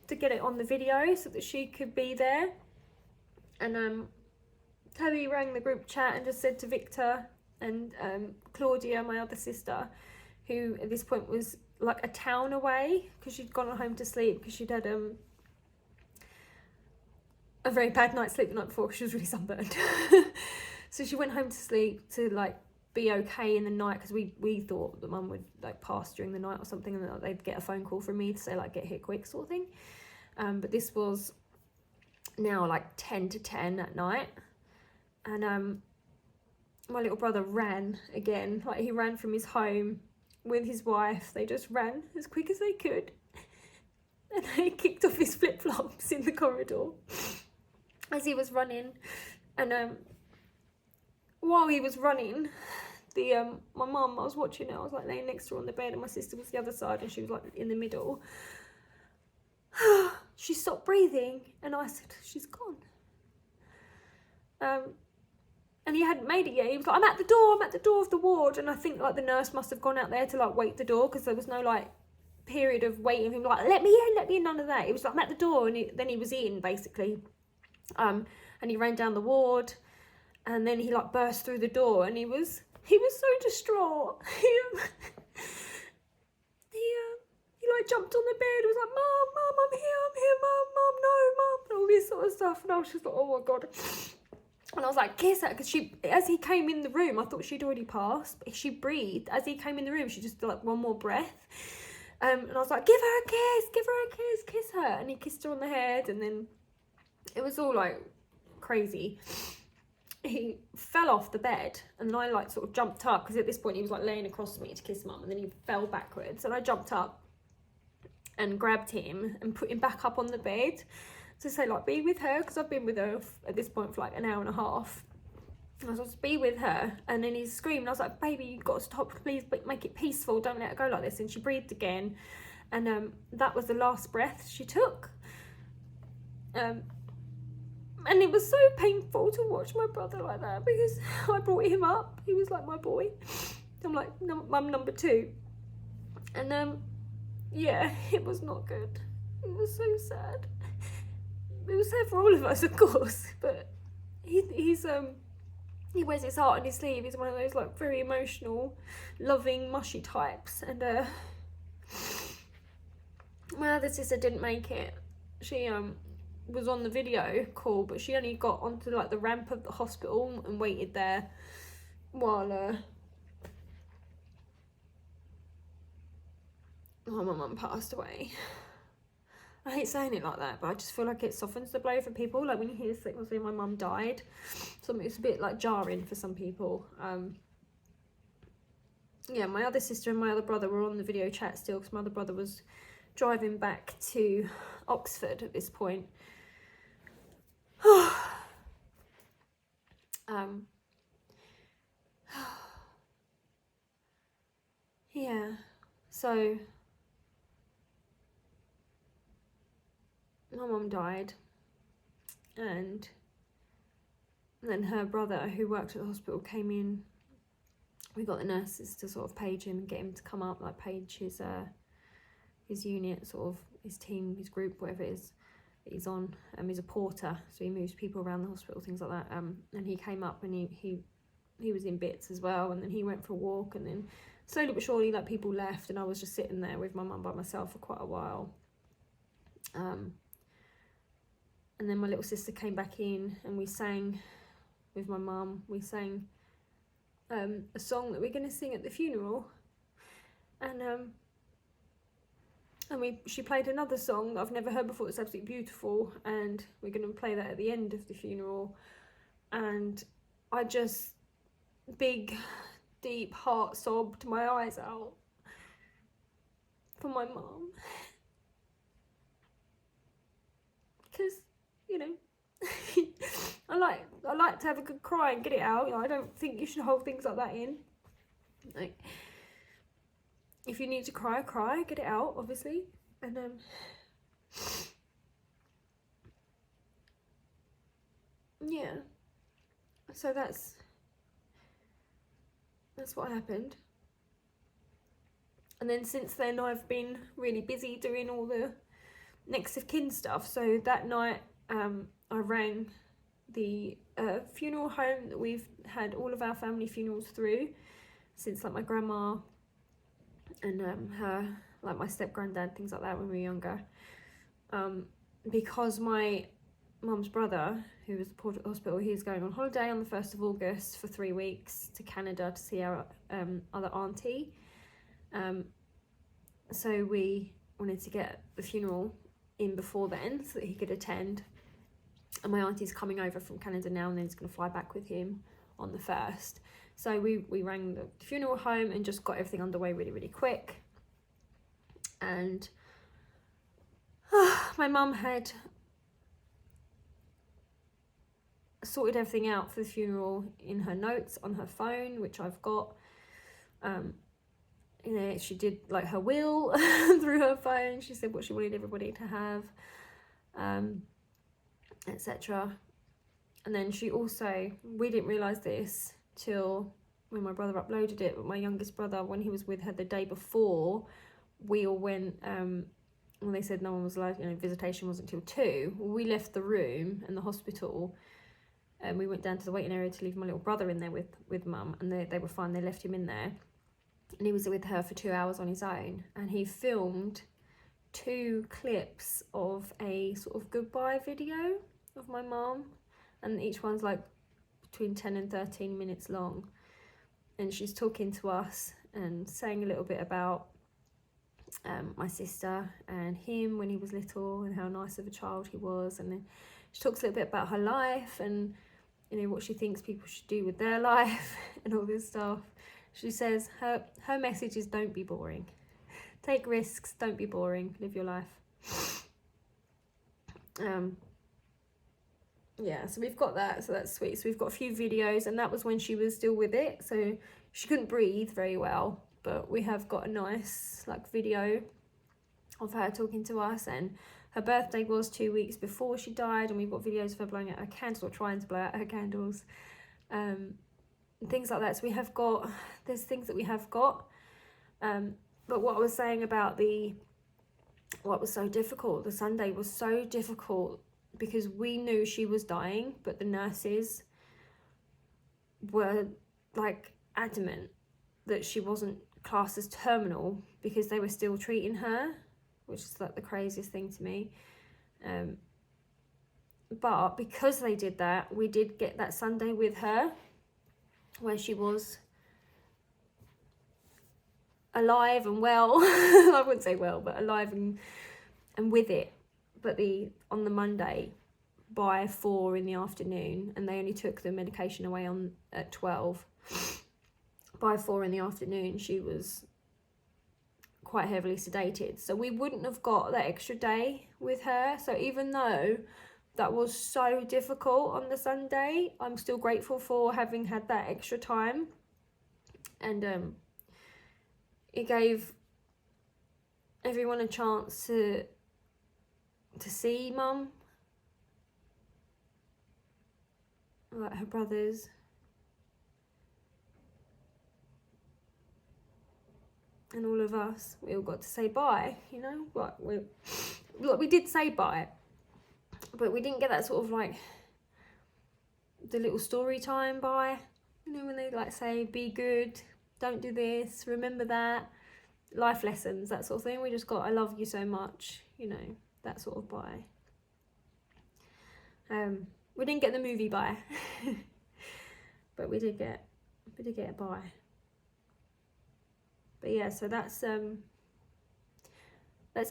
to get it on the video so that she could be there. And Tabby rang the group chat and just said to Victor and Claudia, my other sister, who at this point was like a town away, because she'd gone home to sleep because she'd had a very bad night's sleep the night before, because she was really sunburned. So she went home to sleep to like be okay in the night, because we thought that Mum would like pass during the night or something, and that they'd get a phone call from me to say like get here quick sort of thing. But this was now like 10 to 10 at night. And my little brother ran again. Like, he ran from his home with his wife. They just ran as quick as they could, and they kicked off his flip-flops in the corridor as he was running. And while he was running, my mum, I was watching it, I was like laying next to her on the bed, and my sister was the other side, and she was like in the middle. She stopped breathing, and I said, she's gone. And he hadn't made it yet. He was like, I'm at the door of the ward. And I think like the nurse must have gone out there to like wait the door, because there was no like period of waiting for him, like, let me in, none of that. It was like, I'm at the door, and then he was in, basically. And he ran down the ward, and then he like burst through the door, and he was He was so distraught. He like jumped on the bed, was like, Mum, I'm here, Mum, no, Mum, and all this sort of stuff. And I was just like, oh my God. And I was like, kiss her, because as he came in the room, I thought she'd already passed, but she breathed. As he came in the room, she just did like one more breath. And I was like, give her a kiss, kiss her. And he kissed her on the head, and then it was all like crazy. He fell off the bed, and I like sort of jumped up, because at this point he was like laying across me to kiss Mum, and then he fell backwards, and I jumped up and grabbed him and put him back up on the bed to say like, be with her, because I've been with her at this point for like an hour and a half. I was like, be with her. And then he screamed. I was like, baby, you've got to stop, please, but make it peaceful, don't let her go like this. And she breathed again, and that was the last breath she took. And it was so painful to watch my brother like that, because I brought him up, he was like my boy. I'm like mum number 2, and yeah, it was not good. It was so sad. It was sad for all of us, of course, but he wears his heart on his sleeve. He's one of those like very emotional, loving, mushy types. And my other sister didn't make it. She was on the video call, but she only got onto like the ramp of the hospital and waited there while my mum passed away. I hate saying it like that, but I just feel like it softens the blow for people. Like when you hear things like my mum died, it's a bit like jarring for some people. Yeah, my other sister and my other brother were on the video chat still, because my other brother was driving back to Oxford at this point. Yeah, so my mum died, and then her brother, who worked at the hospital, came in. We got the nurses to sort of page him and get him to come up, like page his unit, sort of his team, his group, whatever it is that he's on. He's a porter, so he moves people around the hospital, things like that. And he came up, and he was in bits as well. And then he went for a walk, and then slowly but surely, like, people left, and I was just sitting there with my mum by myself for quite a while. And then my little sister came back in, and we sang with my mum. We sang a song that we're going to sing at the funeral, and she played another song that I've never heard before. It's absolutely beautiful, and we're going to play that at the end of the funeral. And I just big, deep heart sobbed my eyes out for my mum, because, you know, I like to have a good cry and get it out. You know, I don't think you should hold things like that in. Like, if you need to cry, get it out, obviously. And yeah, so that's what happened. And then since then, I've been really busy doing all the next of kin stuff. So that night, I rang the funeral home that we've had all of our family funerals through since, like, my grandma and her, like, my step granddad, things like that, when we were younger. Because my mum's brother, who was reported at the hospital, he's going on holiday on the 1st of August for 3 weeks to Canada to see our other auntie. So we wanted to get the funeral in before then so that he could attend. And my auntie's coming over from Canada now, and then he's going to fly back with him on the 1st. So we rang the funeral home and just got everything underway really, really quick. And my mum had sorted everything out for the funeral in her notes on her phone, which I've got. You know, she did, like, her will through her phone. She said what she wanted everybody to have, etc. And then she also, we didn't realise this till when my brother uploaded it, but my youngest brother, when he was with her the day before, we all went, when they said no one was allowed, you know, visitation wasn't till 2, we left the room in the hospital, and we went down to the waiting area to leave my little brother in there with mum, and they were fine. They left him in there, and he was with her for 2 hours on his own, and he filmed 2 clips of a sort of goodbye video of my mum, and each one's like between 10 and 13 minutes long, and she's talking to us and saying a little bit about my sister and him when he was little, and how nice of a child he was. And then she talks a little bit about her life, and you know, what she thinks people should do with their life and all this stuff. She says her message is, don't be boring, take risks, don't be boring, live your life. Yeah, so we've got that, so that's sweet. So we've got a few videos, and that was when she was still with it, so she couldn't breathe very well, but we have got a nice like video of her talking to us. And her birthday was 2 weeks before she died, and we've got videos of her blowing out her candles, or trying to blow out her candles, things like that. So we have got, there's things that we have got, but what I was saying about what was so difficult, the Sunday was so difficult because we knew she was dying, but the nurses were like adamant that she wasn't classed as terminal because they were still treating her, which is like the craziest thing to me. But because they did that, we did get that Sunday with her where she was alive and well. I wouldn't say well, but alive and with it. But on the Monday by 4 in the afternoon, and they only took the medication away at 12. By 4 in the afternoon, she was quite heavily sedated. So we wouldn't have got that extra day with her. So even though that was so difficult on the Sunday, I'm still grateful for having had that extra time. And it gave everyone a chance to see mum, like her brothers, and all of us. We all got to say bye, you know. We did say bye, but we didn't get that sort of like the little story time bye, you know, when they like say be good, don't do this, remember that, life lessons, that sort of thing. We just got I love you so much, you know, that sort of bye. We didn't get the movie bye, but we did get a bye. But yeah, so that's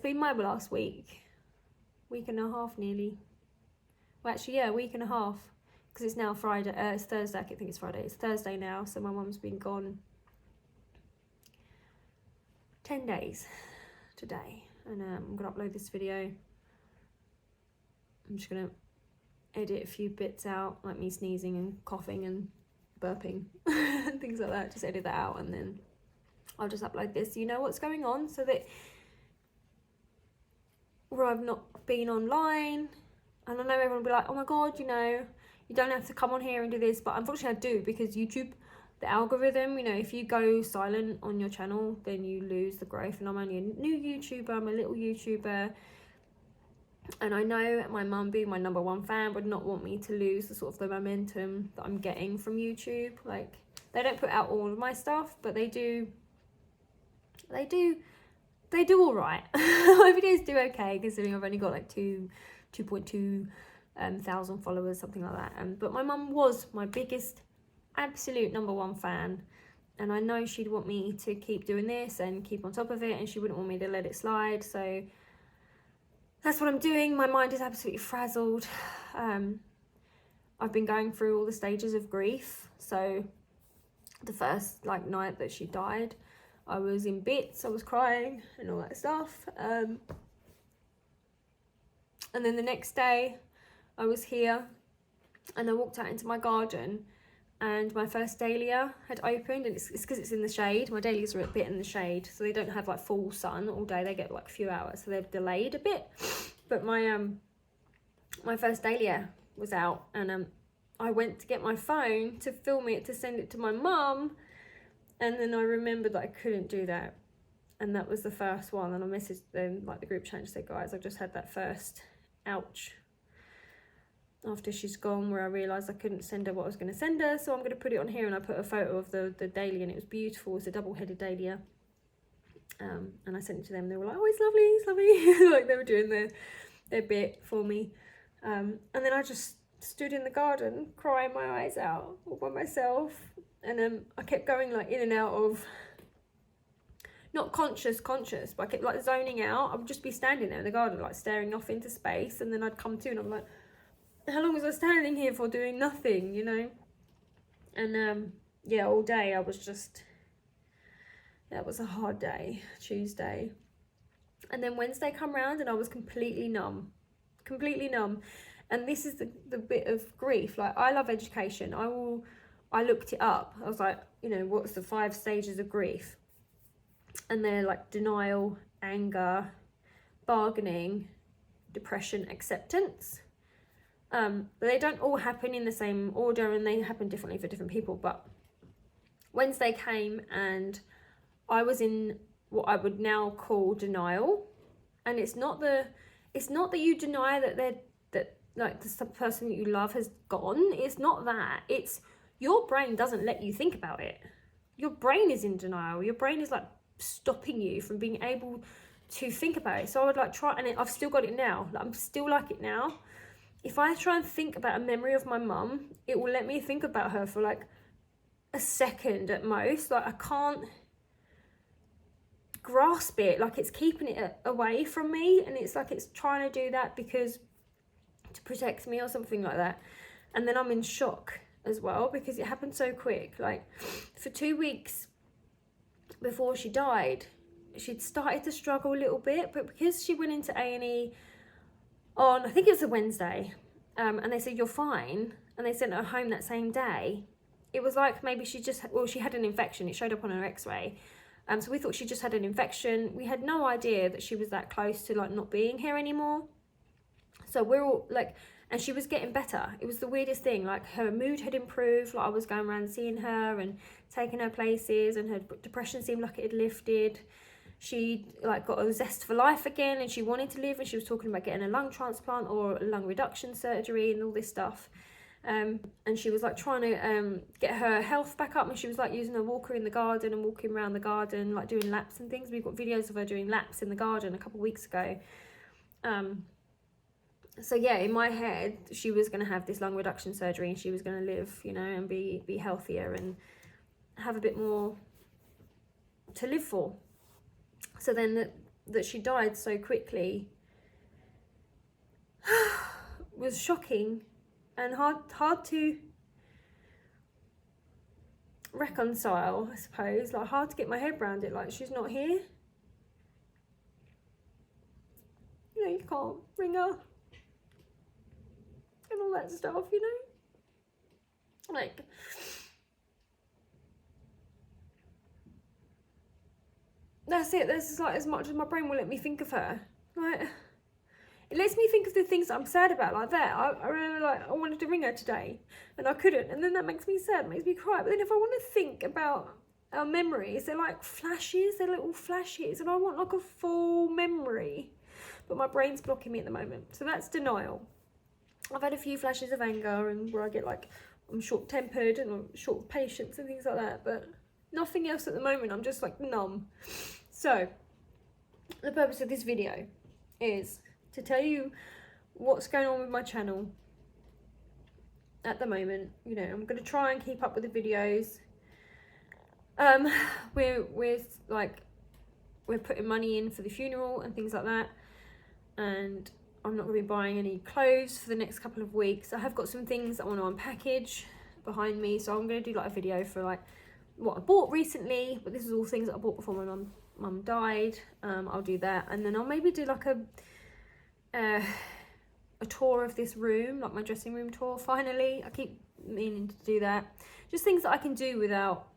been my last week and a half nearly. Well, actually, yeah, a week and a half, because it's now Friday. It's Thursday. I think it's Friday. It's Thursday now, so my mum's been gone 10 days today, and I'm gonna upload this video. I'm just gonna edit a few bits out, like me sneezing and coughing and burping and things like that. Just edit that out, and then I'll just upload this so you know what's going on, so that where I've not been online. And I know everyone will be like, oh my god, you know, you don't have to come on here and do this, but unfortunately I do, because YouTube, the algorithm, you know, if you go silent on your channel, then you lose the growth. And I'm only a new YouTuber, I'm a little YouTuber, and I know my mum, being my #1 fan, would not want me to lose the sort of the momentum that I'm getting from YouTube. Like, they don't put out all of my stuff, but they do all right. My videos do okay, considering I've only got like 2.2 thousand followers, something like that. But my mum was my biggest, absolute #1 fan, and I know she'd want me to keep doing this and keep on top of it, and she wouldn't want me to let it slide. So that's what I'm doing. My mind is absolutely frazzled. I've been going through all the stages of grief. So the first night that she died, I was in bits, I was crying and all that stuff. And then the next day I was here and I walked out into my garden, and my first dahlia had opened, and it's because it's in the shade. My dahlias are a bit in the shade, so they don't have like full sun all day, they get like a few hours, so they're delayed a bit. But my first dahlia was out, and I went to get my phone to film it, to send it to my mum, and then I remembered that I couldn't do that, and that was the first one. And I messaged them, like the group chat, to say, guys, I've just had that first ouch after she's gone, where I realised I couldn't send her what I was going to send her, so I'm going to put it on here. And I put a photo of the dahlia, and it was beautiful. It's a double-headed dahlia. And I sent it to them. They were like, oh, it's lovely, it's lovely. Like, they were doing their bit for me. And then I just stood in the garden crying my eyes out all by myself. And I kept going like in and out of, not conscious, but I kept like zoning out. I would just be standing there in the garden, like staring off into space. And then I'd come to and I'm like, how long was I standing here for doing nothing, you know? And yeah, all day I was just, that was a hard day, Tuesday. And then Wednesday come round and I was completely numb. And this is the bit of grief. Like, I love education. I looked it up. I was like, you know, what's the 5 stages of grief? And they're like denial, anger, bargaining, depression, acceptance. But they don't all happen in the same order, and they happen differently for different people. But Wednesday came and I was in what I would now call denial. And it's not that you deny that like the person that you love has gone. It's not that. It's your brain doesn't let you think about it. Your brain is in denial. Your brain is like stopping you from being able to think about it. So I would like try, and I've still got it now. Like, I'm still like it now. If I try and think about a memory of my mum, it will let me think about her for like a second at most. Like, I can't grasp it. Like, it's keeping it away from me, and it's like it's trying to do that because to protect me or something like that. And then I'm in shock as well because it happened so quick. Like, for 2 weeks before she died, she'd started to struggle a little bit, but because she went into A&E on, I think it was a Wednesday, and they said, you're fine, and they sent her home that same day, it was like maybe she had an infection. It showed up on her x-ray. So we thought she just had an infection. We had no idea that she was that close to like not being here anymore. So we're all like, and she was getting better. It was the weirdest thing. Like, her mood had improved. Like, I was going around seeing her and taking her places, and her depression seemed like it had lifted. She like got a zest for life again, and she wanted to live, and she was talking about getting a lung transplant or a lung reduction surgery and all this stuff. And she was like trying to get her health back up, and she was like using a walker in the garden and walking around the garden, like doing laps and things. We've got videos of her doing laps in the garden a couple of weeks ago. So yeah, in my head, she was going to have this lung reduction surgery, and she was going to live, you know, and be healthier and have a bit more to live for. So then that she died so quickly was shocking and hard to reconcile, I suppose. Like, hard to get my head around it. Like, she's not here. You know, you can't ring her and all that stuff, you know? Like, that's it. That's like as much as my brain will let me think of her. Like, it lets me think of the things that I'm sad about, like that. I remember, like, I wanted to ring her today, and I couldn't, and then that makes me sad, it makes me cry. But then if I want to think about our memories, they're like flashes, they're little flashes, and I want like a full memory. But my brain's blocking me at the moment. So that's denial. I've had a few flashes of anger, and where I get like, I'm short-tempered and I'm short of patience and things like that, but nothing else at the moment. I'm just like numb. So the purpose of this video is to tell you what's going on with my channel at the moment. You know, I'm going to try and keep up with the videos. We're putting money in for the funeral and things like that, and I'm not going to be buying any clothes for the next couple of weeks. I have got some things I want to unpackage behind me, so I'm going to do like a video for like what I bought recently, but this is all things that I bought before my mum died. I'll do that, and then I'll maybe do like a tour of this room, like my dressing room tour. Finally, I keep meaning to do that. Just things that I can do without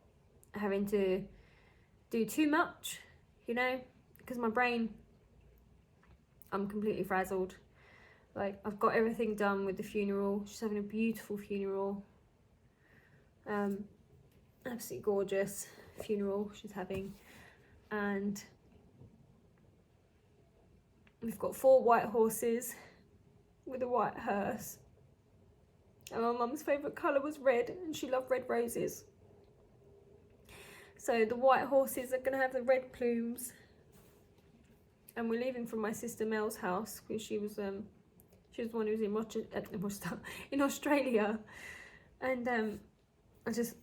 having to do too much, you know, because my brain, I'm completely frazzled. Like, I've got everything done with the funeral. She's having a beautiful funeral, absolutely gorgeous funeral she's having, and we've got 4 white horses with a white hearse, And my mum's favourite colour was red, and she loved red roses. So the white horses are going to have the red plumes. And we're leaving from my sister Mel's house, because she was the one who was in Australia. And I just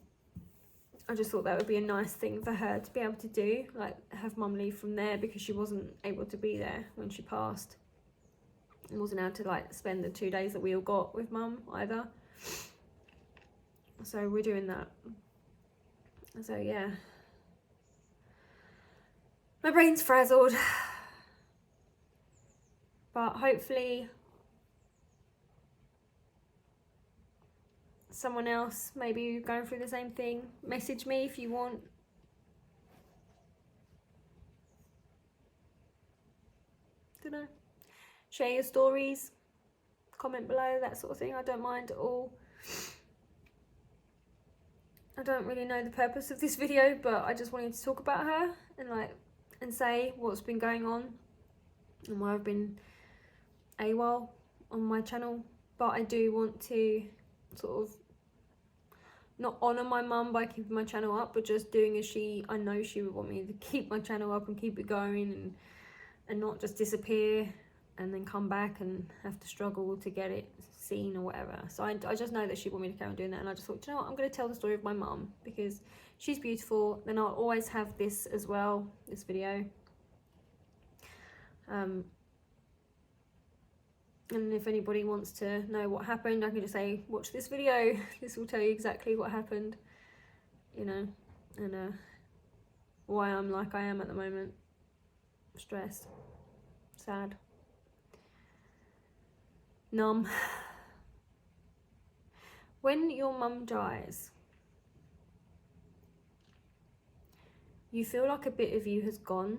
thought that would be a nice thing for her to be able to do, like have mum leave from there, because she wasn't able to be there when she passed. And wasn't able to like spend the 2 days that we all got with mum either. So we're doing that. So yeah. My brain's frazzled. But hopefully someone else maybe going through the same thing, message me if you want. Don't know. Share your stories, comment below, that sort of thing. I don't mind at all. I don't really know the purpose of this video, but I just wanted to talk about her and say what's been going on and why I've been AWOL on my channel. But I do want to sort of not honour my mum by keeping my channel up, but just doing as I know she would want me to keep my channel up and keep it going, and not just disappear and then come back and have to struggle to get it seen or whatever. So I just know that she wanted me to carry on doing that, and I just thought, you know what, I'm going to tell the story of my mum because she's beautiful. Then I'll always have this as well, this video. And if anybody wants to know what happened, I can just say, watch this video. This will tell you exactly what happened, you know, and why I'm like I am at the moment. Stressed, sad, numb. When your mum dies, you feel like a bit of you has gone.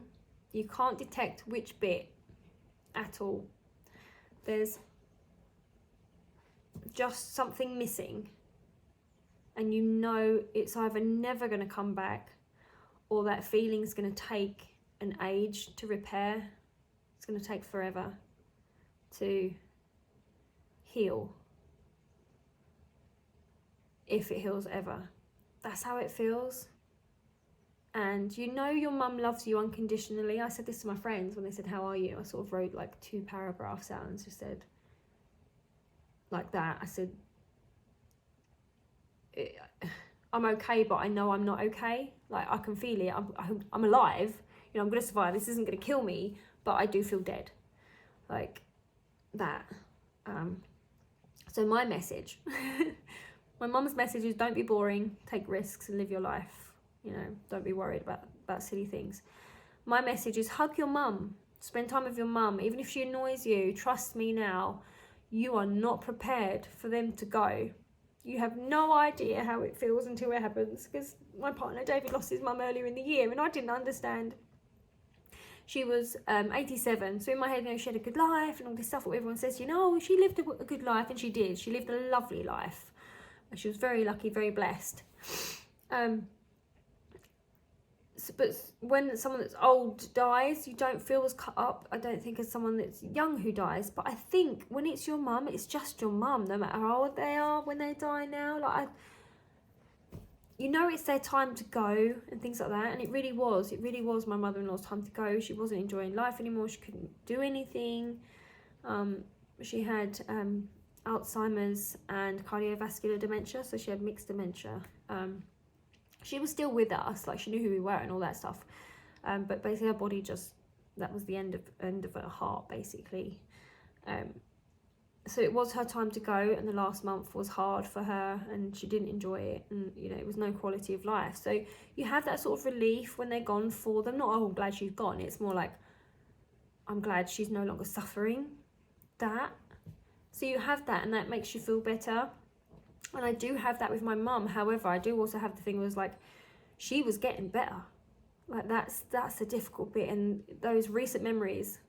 You can't detect which bit at all. There's just something missing, and you know it's either never going to come back, or that feeling's going to take an age to repair. It's going to take forever to heal, if it heals ever. That's how it feels. And you know your mum loves you unconditionally. I said this to my friends when they said, how are you? I sort of wrote like 2 paragraphs out and just said like that. I said, I'm okay, but I know I'm not okay. Like, I can feel it. I'm alive. You know, I'm going to survive. This isn't going to kill me, but I do feel dead. Like that. So my message, my mum's message is, don't be boring, take risks and live your life. You know, don't be worried about silly things. My message is, hug your mum. Spend time with your mum. Even if she annoys you, trust me now, you are not prepared for them to go. You have no idea how it feels until it happens. Because my partner, David, lost his mum earlier in the year, and I didn't understand. She was 87, so in my head, you know, she had a good life and all this stuff. What everyone says, you know, she lived a good life, and she did. She lived a lovely life. She was very lucky, very blessed. But when someone that's old dies, you don't feel as cut up, I don't think, as someone that's young who dies. But I think when it's your mum, it's just your mum, no matter how old they are when they die now. Like, you know, it's their time to go and things like that. And it really was my mother-in-law's time to go. She wasn't enjoying life anymore. She couldn't do anything. She had Alzheimer's and cardiovascular dementia, so she had mixed dementia. She was still with us, like she knew who we were and all that stuff, but basically her body just, that was the end of her heart, basically. So it was her time to go, and the last month was hard for her, and she didn't enjoy it, and you know, it was no quality of life. So you have that sort of relief when they're gone for them. Not, oh, I'm glad she's gone. It's more like, I'm glad she's no longer suffering that. So you have that, and that makes you feel better. And I do have that with my mum. However, I do also have the thing was like, she was getting better. Like that's a difficult bit. And those recent memories,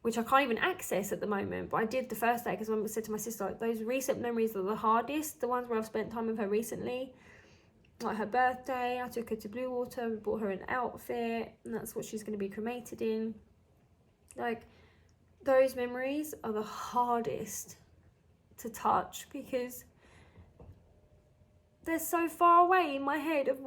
which I can't even access at the moment, but I did the first day, because I said to my sister, like, those recent memories are the hardest. The ones where I've spent time with her recently, like her birthday, I took her to Blue Water, we bought her an outfit, and that's what she's going to be cremated in. Like, those memories are the hardest to touch because they're so far away in my head of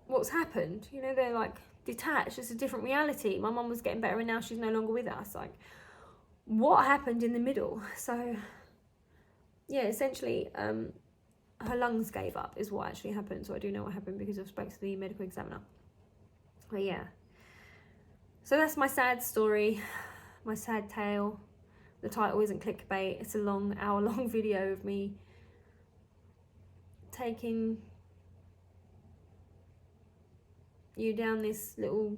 what's happened. You know, they're like detached. It's a different reality. My mum was getting better and now she's no longer with us. Like, what happened in the middle? So yeah, essentially her lungs gave up is what actually happened. So I do know what happened because I've spoke to the medical examiner. But yeah, so that's my sad story, my sad tale. The title isn't clickbait. It's a long, hour-long video of me taking you down this little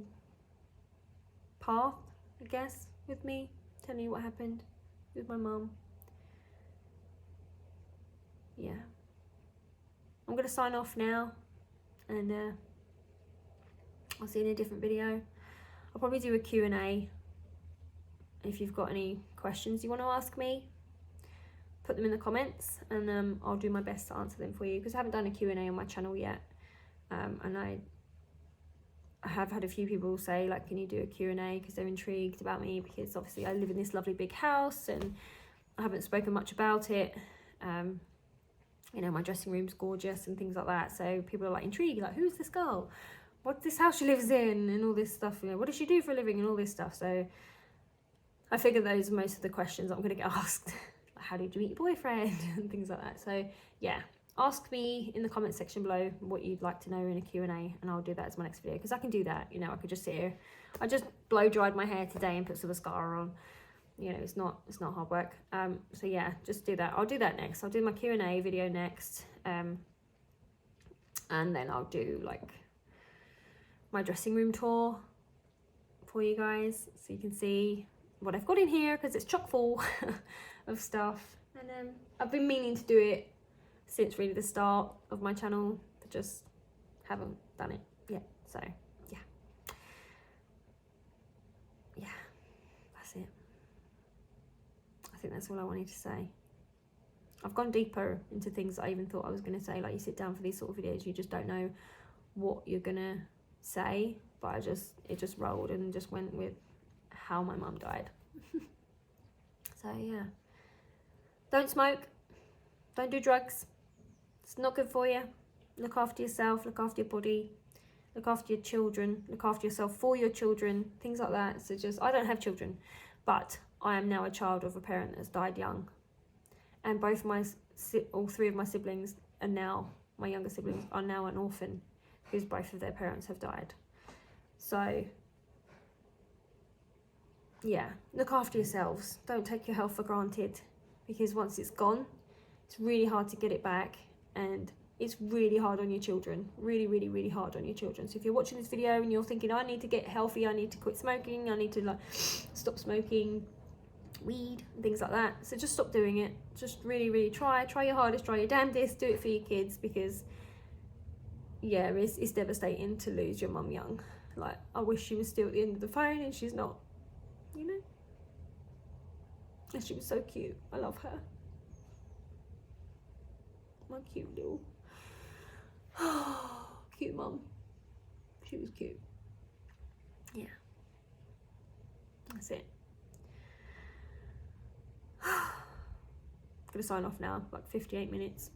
path, I guess, with me, telling you what happened with my mum. Yeah. I'm going to sign off now, and I'll see you in a different video. I'll probably do a Q&A. If you've got any questions you want to ask me, put them in the comments, and I'll do my best to answer them for you, because I haven't done a Q&A on my channel yet. And I have had a few people say, like, can you do a Q&A, because they're intrigued about me, because obviously I live in this lovely big house and I haven't spoken much about it. You know, my dressing room's gorgeous and things like that, so people are like intrigued, like, who's this girl, what's this house she lives in, and all this stuff, you know, what does she do for a living, and all this stuff. So I figure those are most of the questions I'm going to get asked. Like, how did you meet your boyfriend and things like that. So yeah, ask me in the comment section below what you'd like to know in a Q&A, and I'll do that as my next video, because I can do that. You know, I could just sit here. I just blow dried my hair today and put some mascara on. You know, it's not hard work. So yeah, just do that. I'll do that next. I'll do my Q&A video next, and then I'll do like my dressing room tour for you guys, so you can see what I've got in here, because it's chock full of stuff. And I've been meaning to do it since really the start of my channel, but just haven't done it yet. So yeah, that's it. I think that's all I wanted to say. I've gone deeper into things that I even thought I was going to say. Like, you sit down for these sort of videos, you just don't know what you're gonna say, but it just rolled and just went with how my mum died. So yeah, don't smoke, don't do drugs, it's not good for you. Look after yourself, look after your body, look after your children, look after yourself for your children, things like that. So just, I don't have children, but I am now a child of a parent that's died young, and all three of my siblings are now, my younger siblings are now an orphan, because both of their parents have died. So yeah, look after yourselves. Don't take your health for granted, because once it's gone, it's really hard to get it back, and it's really hard on your children. Really, really, really hard on your children. So if you're watching this video and you're thinking, I need to get healthy, I need to quit smoking, I need to like stop smoking weed and things like that, so just stop doing it. Just really, really try your hardest, try your damnedest, do it for your kids, because yeah, it's devastating to lose your mum young. Like, I wish she was still at the end of the phone, and she's not, you know. And she was so cute. I love her. My cute little cute mum. She was cute. Yeah, that's it. I'm gonna sign off now, like 58 minutes.